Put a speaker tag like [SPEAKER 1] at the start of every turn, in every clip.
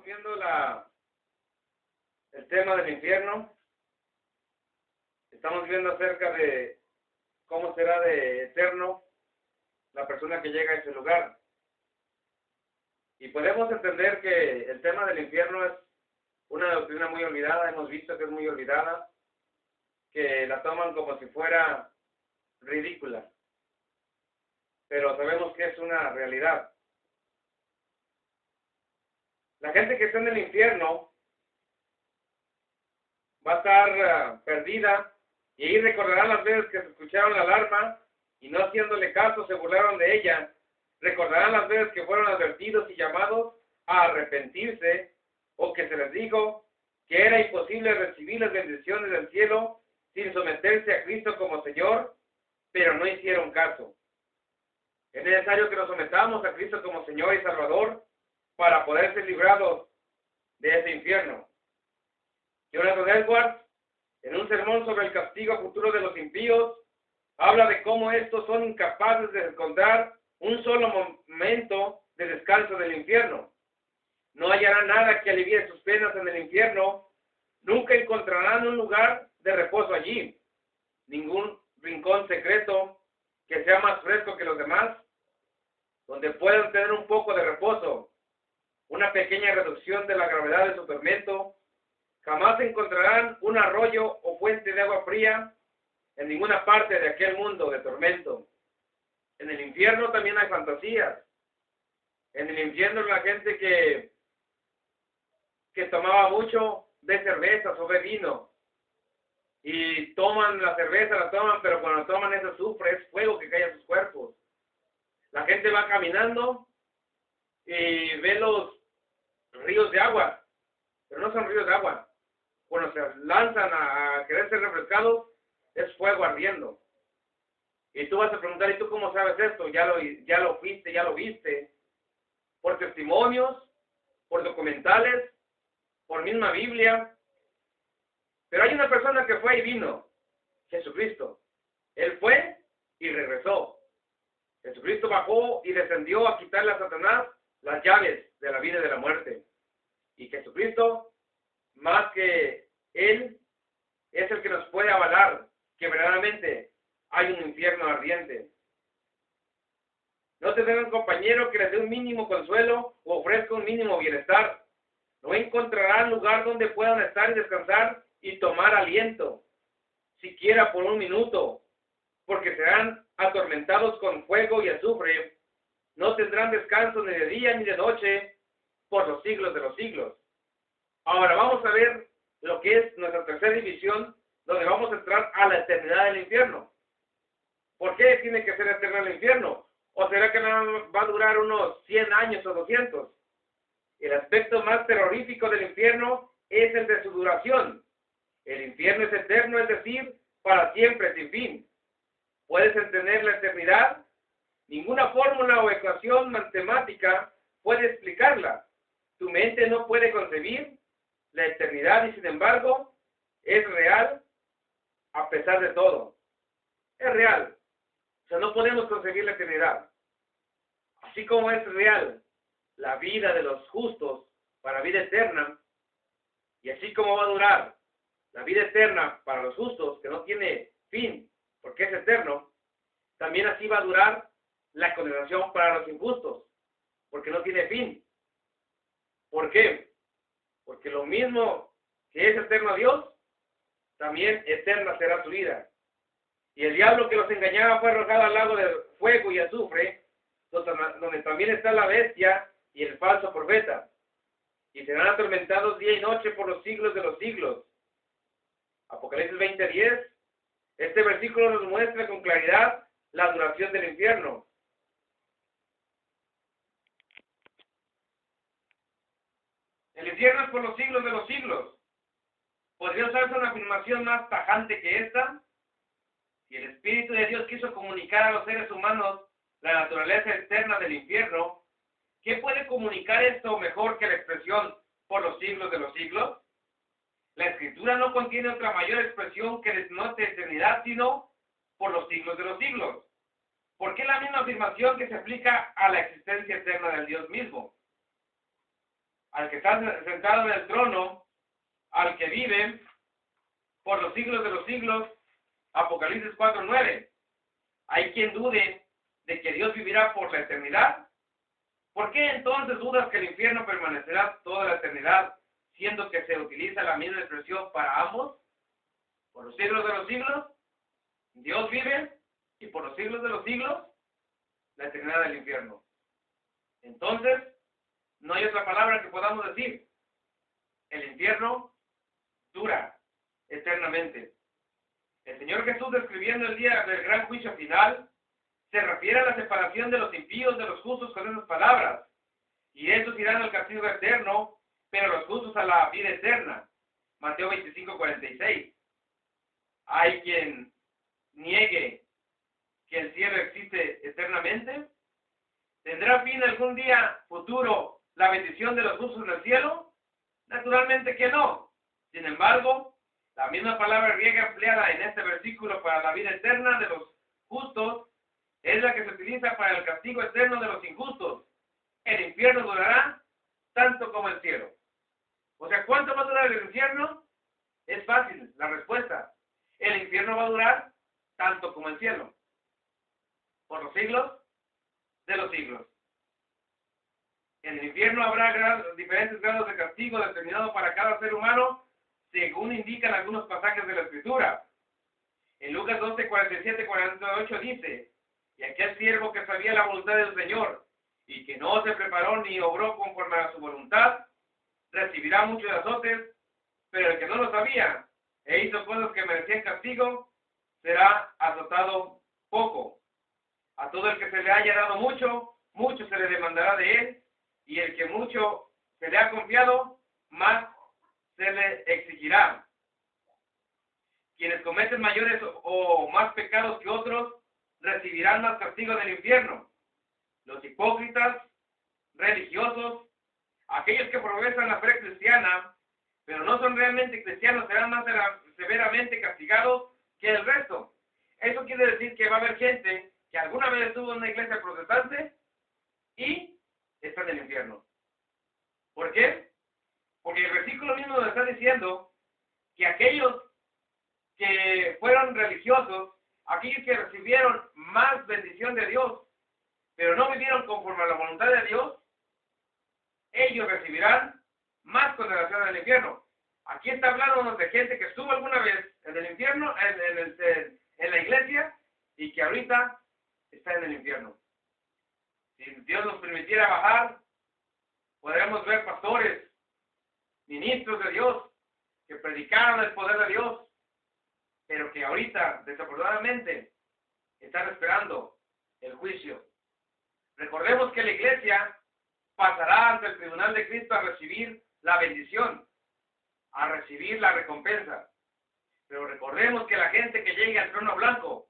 [SPEAKER 1] Estamos viendo el tema del infierno. Estamos viendo acerca de cómo será de eterno la persona que llega a ese lugar. Y podemos entender que el tema del infierno es una doctrina muy olvidada. Hemos visto que es muy olvidada, que la toman como si fuera ridícula. Pero sabemos que es una realidad. La gente que está en el infierno va a estar perdida, y ahí recordarán las veces que se escucharon la alarma y no haciéndole caso se burlaron de ella. Recordarán las veces que fueron advertidos y llamados a arrepentirse, o que se les dijo que era imposible recibir las bendiciones del cielo sin someterse a Cristo como Señor, pero no hicieron caso. Es necesario que nos sometamos a Cristo como Señor y Salvador para poder ser librados de ese infierno. Jonathan Edwards, en un sermón sobre el castigo futuro de los impíos, habla de cómo estos son incapaces de encontrar un solo momento de descanso del infierno. No hallarán nada que alivie sus penas en el infierno. Nunca encontrarán un lugar de reposo allí. Ningún rincón secreto que sea más fresco que los demás, donde puedan tener un poco de reposo, una pequeña reducción de la gravedad de su tormento. Jamás encontrarán un arroyo o fuente de agua fría en ninguna parte de aquel mundo de tormento. En el infierno también hay fantasías. En el infierno la gente que tomaba mucho de cervezas o de vino, y toman la cerveza, la toman, pero cuando toman ese azufre es fuego que cae en sus cuerpos. La gente va caminando y ve los ríos de agua, pero no son ríos de agua. Cuando se lanzan a querer ser refrescados, es fuego ardiendo. Y tú vas a preguntar, ¿y tú cómo sabes esto? Ya lo fuiste, ya lo viste. Por testimonios, por documentales, por misma Biblia. Pero hay una persona que fue y vino, Jesucristo. Él fue y regresó. Jesucristo bajó y descendió a quitarle a Satanás las llaves de la vida y de la muerte. Y Jesucristo, más que Él, es el que nos puede avalar que verdaderamente hay un infierno ardiente. No tendrán un compañero que les dé un mínimo consuelo o ofrezca un mínimo bienestar. No encontrarán lugar donde puedan estar y descansar y tomar aliento, siquiera por un minuto, porque serán atormentados con fuego y azufre. No tendrán descanso ni de día ni de noche por los siglos de los siglos. Ahora vamos a ver lo que es nuestra tercera división, donde vamos a entrar a la eternidad del infierno. ¿Por qué tiene que ser eterno el infierno? ¿O será que no va a durar unos 100 años o 200? El aspecto más terrorífico del infierno es el de su duración. El infierno es eterno, es decir, para siempre, sin fin. ¿Puedes entender la eternidad? Ninguna fórmula o ecuación matemática puede explicarla. Tu mente no puede concebir la eternidad y sin embargo es real a pesar de todo. Es real. O sea, no podemos concebir la eternidad. Así como es real la vida de los justos para vida eterna, y así como va a durar la vida eterna para los justos, que no tiene fin, porque es eterno, también así va a durar la condenación para los injustos, porque no tiene fin. ¿Por qué? Porque lo mismo que es eterno a Dios, también eterna será su vida. Y el diablo que los engañaba fue arrojado al lago de fuego y azufre, donde también está la bestia y el falso profeta, y serán atormentados día y noche por los siglos de los siglos. Apocalipsis 20:10. Este versículo nos muestra con claridad la duración del infierno. El infierno es por los siglos de los siglos. ¿Podría usarse una afirmación más tajante que esta? Si el Espíritu de Dios quiso comunicar a los seres humanos la naturaleza eterna del infierno, ¿qué puede comunicar esto mejor que la expresión por los siglos de los siglos? La Escritura no contiene otra mayor expresión que denote eternidad, sino por los siglos de los siglos. ¿Por qué la misma afirmación que se aplica a la existencia eterna del Dios mismo? al que está sentado en el trono, al que vive por los siglos de los siglos. Apocalipsis 4:9. ¿Hay quien dude de que Dios vivirá por la eternidad? ¿Por qué entonces dudas que el infierno permanecerá toda la eternidad, siendo que se utiliza la misma expresión para ambos? Por los siglos de los siglos, Dios vive, y por los siglos de los siglos, la eternidad del infierno. Entonces, no hay otra palabra que podamos decir. El infierno dura eternamente. El Señor Jesús, describiendo el día del gran juicio final, se refiere a la separación de los impíos de los justos con esas palabras. Y estos irán al castigo eterno, pero los justos a la vida eterna. Mateo 25:46. Hay quien niegue que el cielo existe eternamente. ¿Tendrá fin algún día futuro la bendición de los justos en el cielo? Naturalmente que no. Sin embargo, la misma palabra griega empleada en este versículo para la vida eterna de los justos es la que se utiliza para el castigo eterno de los injustos. El infierno durará tanto como el cielo. O sea, ¿cuánto va a durar el infierno? Es fácil la respuesta. El infierno va a durar tanto como el cielo. Por los siglos de los siglos. En el infierno habrá diferentes grados de castigo determinados para cada ser humano, según indican algunos pasajes de la Escritura. En Lucas 12:47-48 dice: y aquel siervo que sabía la voluntad del Señor, y que no se preparó ni obró conforme a su voluntad, recibirá muchos azotes, pero el que no lo sabía, e hizo cosas que merecían castigo, será azotado poco. A todo el que se le haya dado mucho, mucho se le demandará de él, y el que mucho se le ha confiado, más se le exigirá. Quienes cometen mayores o más pecados que otros, recibirán más castigo del infierno. Los hipócritas, religiosos, aquellos que profesan la fe cristiana, pero no son realmente cristianos, serán más severamente castigados que el resto. Eso quiere decir que va a haber gente que alguna vez estuvo en una iglesia protestante y está en el infierno. ¿Por qué? Porque el versículo mismo nos está diciendo que aquellos que fueron religiosos, aquellos que recibieron más bendición de Dios, pero no vivieron conforme a la voluntad de Dios, ellos recibirán más condenación en el infierno. Aquí está hablando de gente que estuvo alguna vez en el infierno, en la iglesia, y que ahorita está en el infierno. Si Dios nos permitiera bajar, podremos ver pastores, ministros de Dios, que predicaron el poder de Dios, pero que ahorita, desafortunadamente, están esperando el juicio. Recordemos que la iglesia pasará ante el tribunal de Cristo a recibir la bendición, a recibir la recompensa. Pero recordemos que la gente que llegue al trono blanco,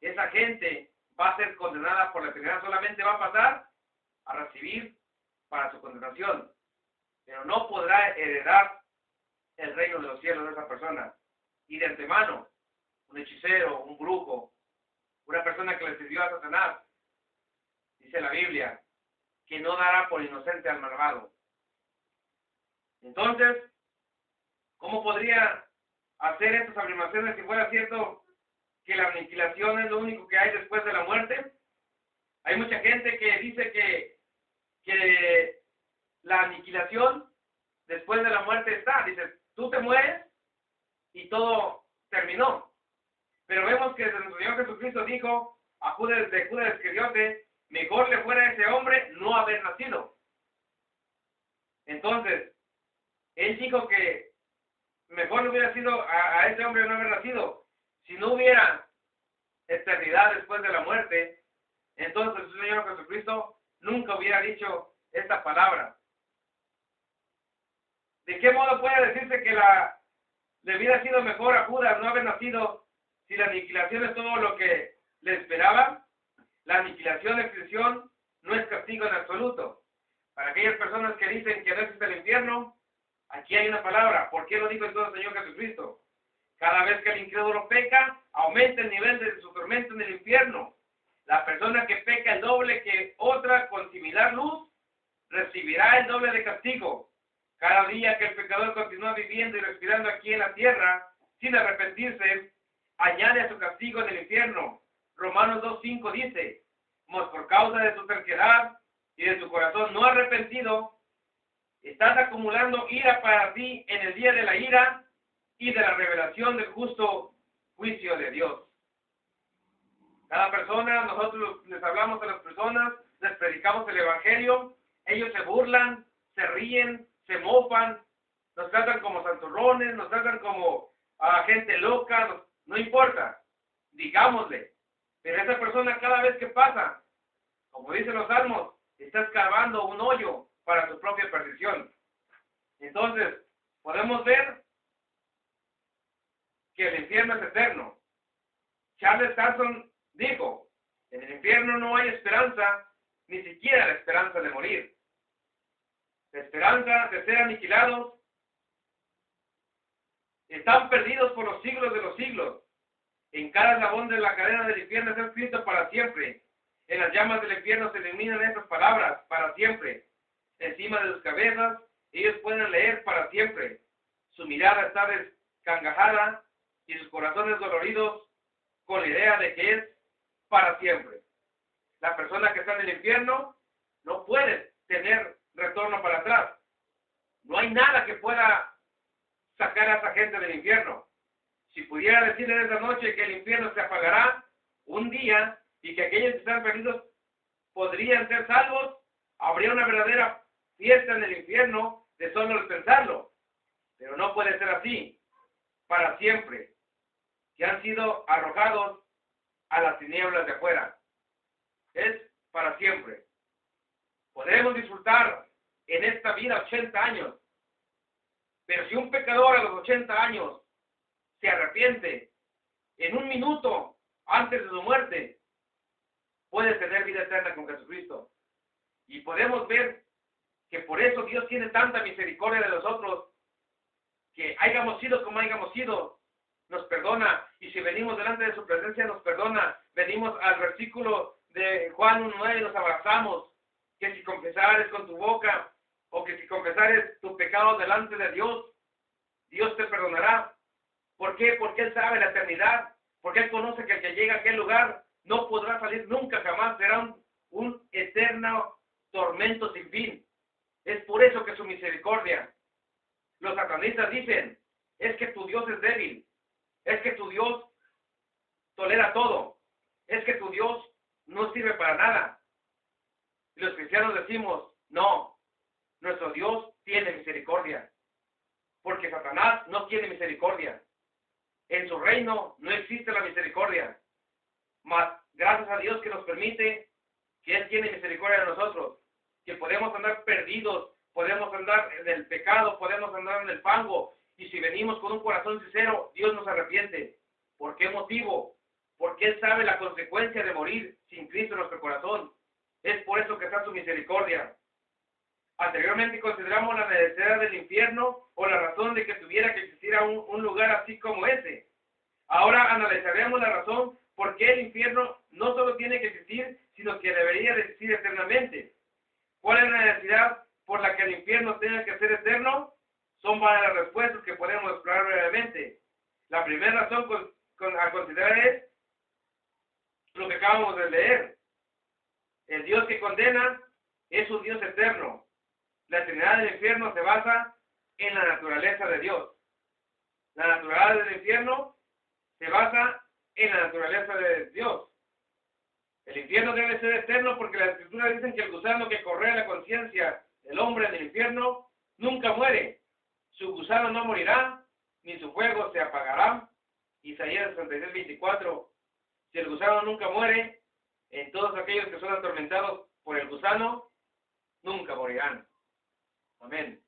[SPEAKER 1] esa gente va a ser condenada por la eternidad, solamente va a pasar a recibir para su condenación, pero no podrá heredar el reino de los cielos de esa persona. Y de antemano, un hechicero, un brujo, una persona que le sirvió a Satanás, dice la Biblia, que no dará por inocente al malvado. Entonces, ¿cómo podría hacer estas afirmaciones si fuera cierto que la aniquilación es lo único que hay después de la muerte? Hay mucha gente que dice que la aniquilación después de la muerte está. Dice, tú te mueres y todo terminó. Pero vemos que el Señor Jesucristo dijo a Judas Iscariote, mejor le fuera a ese hombre no haber nacido. Entonces, él dijo que mejor le hubiera sido a ese hombre no haber nacido. Si no hubiera eternidad después de la muerte, entonces el Señor Jesucristo nunca hubiera dicho esta palabra. ¿De qué modo puede decirse que le hubiera sido mejor a Judas no haber nacido si la aniquilación es todo lo que le esperaba? La aniquilación de extinción no es castigo en absoluto. Para aquellas personas que dicen que no existe el infierno, aquí hay una palabra. ¿Por qué lo dijo entonces el Señor Jesucristo? Cada vez que el incrédulo peca, aumenta el nivel de su tormento en el infierno. La persona que peca el doble que otra con similar luz, recibirá el doble de castigo. Cada día que el pecador continúa viviendo y respirando aquí en la tierra, sin arrepentirse, añade a su castigo en el infierno. Romanos 2:5 dice, mas por causa de tu terquedad y de tu corazón no arrepentido, estás acumulando ira para ti en el día de la ira y de la revelación del justo juicio de Dios. Cada persona, nosotros les hablamos a las personas, les predicamos el Evangelio, ellos se burlan, se ríen, se mofan, nos tratan como santurrones, nos tratan como gente loca, no importa, digámosle. Pero esa persona cada vez que pasa, como dicen los salmos, está excavando un hoyo para su propia perdición. Entonces, podemos ver que el infierno es eterno. Charles Carson dijo, en el infierno no hay esperanza, ni siquiera la esperanza de morir. La esperanza de ser aniquilados. Están perdidos por los siglos de los siglos. En cada eslabón de la cadena del infierno está escrito para siempre. En las llamas del infierno se eliminan estas palabras, para siempre. Encima de sus cabezas, ellos pueden leer para siempre. Su mirada está descangajada y sus corazones doloridos con la idea de que es para siempre. La persona que está en el infierno no puede tener retorno para atrás. No hay nada que pueda sacar a esa gente del infierno. Si pudiera decirle esta noche que el infierno se apagará un día y que aquellos que están perdidos podrían ser salvos, habría una verdadera fiesta en el infierno de solo el pensarlo. Pero no puede ser así, para siempre, que han sido arrojados a las tinieblas de afuera. Es para siempre. Podremos disfrutar en esta vida 80 años, pero si un pecador a los 80 años se arrepiente en un minuto antes de su muerte, puede tener vida eterna con Jesucristo. Y podemos ver que por eso Dios tiene tanta misericordia de nosotros, que hayamos sido como hayamos sido, nos perdona, y si venimos delante de su presencia nos perdona. Venimos al versículo de Juan 1:9, nos abrazamos, que si confesares con tu boca, o que si confesares tu pecado delante de Dios, Dios te perdonará. ¿Por qué? Porque Él sabe la eternidad, porque Él conoce que el que llega a aquel lugar no podrá salir nunca jamás, será un eterno tormento sin fin. Es por eso que su misericordia. Los satanistas dicen, es que tu Dios es débil, es que tu Dios tolera todo, es que tu Dios no sirve para nada. Y los cristianos decimos, no, nuestro Dios tiene misericordia, porque Satanás no tiene misericordia. En su reino no existe la misericordia, mas gracias a Dios que nos permite que Él tiene misericordia de nosotros, que podemos andar perdidos, podemos andar en el pecado, podemos andar en el fango, y si venimos con un corazón sincero, Dios nos arrepiente. ¿Por qué motivo? Porque Él sabe la consecuencia de morir sin Cristo en nuestro corazón. Es por eso que está su misericordia. Anteriormente consideramos la necesidad del infierno o la razón de que tuviera que existir un lugar así como ese. Ahora analizaremos la razón por qué el infierno no solo tiene que existir, sino que debería de existir eternamente. ¿Cuál es la necesidad por la que el infierno tenga que ser eterno? Son varias las respuestas que podemos explorar brevemente. La primera razón a considerar es lo que acabamos de leer. El Dios que condena es un Dios eterno. La eternidad del infierno se basa en la naturaleza de Dios. La naturaleza del infierno se basa en la naturaleza de Dios. El infierno debe ser eterno porque las escrituras dicen que el gusano que correa la conciencia del hombre en el infierno nunca muere. Su gusano no morirá, ni su fuego se apagará. Isaías 66:24. Si el gusano nunca muere, en todos aquellos que son atormentados por el gusano, nunca morirán. Amén.